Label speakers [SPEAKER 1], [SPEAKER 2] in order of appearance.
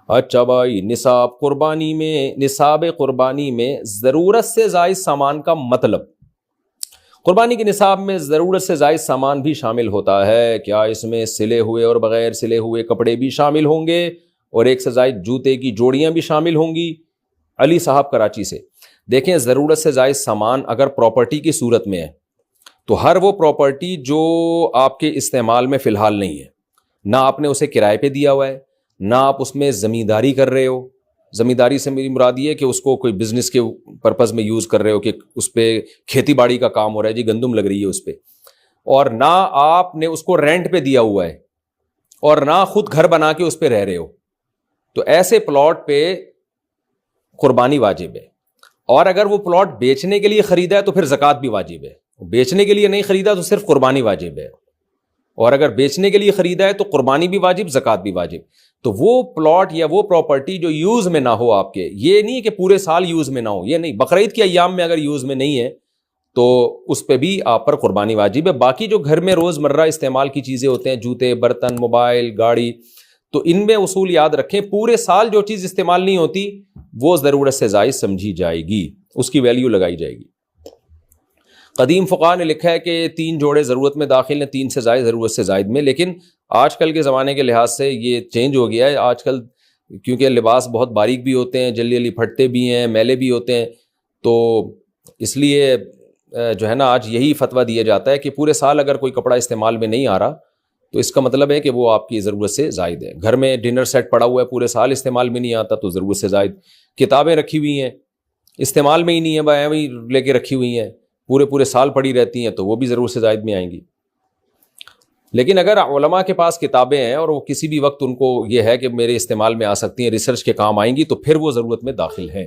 [SPEAKER 1] اچھا بھائی، نصاب قربانی میں ضرورت سے زائد سامان کا مطلب، قربانی کے نصاب میں ضرورت سے زائد سامان بھی شامل ہوتا ہے کیا؟ اس میں سلے ہوئے اور بغیر سلے ہوئے کپڑے بھی شامل ہوں گے اور ایک سے زائد جوتے کی جوڑیاں بھی شامل ہوں گی؟ علی صاحب کراچی سے۔ دیکھیں، ضرورت سے زائد سامان اگر پراپرٹی کی صورت میں ہے تو ہر وہ پراپرٹی جو آپ کے استعمال میں فی الحال نہیں ہے، نہ آپ نے اسے کرائے پہ دیا ہوا ہے، نہ آپ اس میں زمینداری کر رہے ہو، زمینداری سے میری مراد یہ ہے کہ اس کو کوئی بزنس کے پرپز میں یوز کر رہے ہو کہ اس پہ کھیتی باڑی کا کام ہو رہا ہے، جی گندم لگ رہی ہے اس پہ، اور نہ آپ نے اس کو رینٹ پہ دیا ہوا ہے اور نہ خود گھر بنا کے اس پہ رہ رہے ہو، تو ایسے پلاٹ پہ قربانی واجب ہے۔ اور اگر وہ پلاٹ بیچنے کے لیے خریدا ہے تو پھر زکوٰۃ بھی واجب ہے، بیچنے کے لیے نہیں خریدا تو صرف قربانی واجب ہے، اور اگر بیچنے کے لیے خریدا ہے تو قربانی بھی واجب، زکوٰۃ بھی واجب۔ تو وہ پلاٹ یا وہ پراپرٹی جو یوز میں نہ ہو آپ کے، یہ نہیں کہ پورے سال یوز میں نہ ہو، یہ نہیں، بقرعید کے ایام میں اگر یوز میں نہیں ہے تو اس پہ بھی آپ پر قربانی واجب ہے۔ باقی جو گھر میں روز مرہ استعمال کی چیزیں ہوتے ہیں، جوتے، برتن، موبائل، گاڑی، تو ان میں اصول یاد رکھیں، پورے سال جو چیز استعمال نہیں ہوتی وہ ضرورت سے زائد سمجھی جائے گی، اس کی ویلیو لگائی جائے گی۔ قدیم فقہاء نے لکھا ہے کہ 3 جوڑے ضرورت میں داخل ہیں، 3 سے زائد ضرورت سے زائد میں، لیکن آج کل کے زمانے کے لحاظ سے یہ چینج ہو گیا ہے۔ آج کل کیونکہ لباس بہت باریک بھی ہوتے ہیں، جلدی جلدی پھٹتے بھی ہیں، میلے بھی ہوتے ہیں، تو اس لیے جو ہے نا آج یہی فتویٰ دیا جاتا ہے کہ پورے سال اگر کوئی کپڑا استعمال میں نہیں آ رہا تو اس کا مطلب ہے کہ وہ آپ کی ضرورت سے زائد ہے۔ گھر میں ڈنر سیٹ پڑا ہوا ہے، پورے سال استعمال میں نہیں آتا تو ضرورت سے زائد۔ کتابیں رکھی ہوئی ہیں، استعمال میں ہی نہیں ہے، بھائی وہی لے کے رکھی ہوئی ہیں، پورے سال پڑی رہتی ہیں، تو وہ بھی ضرورت سے زائد میں آئیں گی۔ لیکن اگر علماء کے پاس کتابیں ہیں اور وہ کسی بھی وقت ان کو یہ ہے کہ میرے استعمال میں آ سکتی ہیں، ریسرچ کے کام آئیں گی، تو پھر وہ ضرورت میں داخل ہیں۔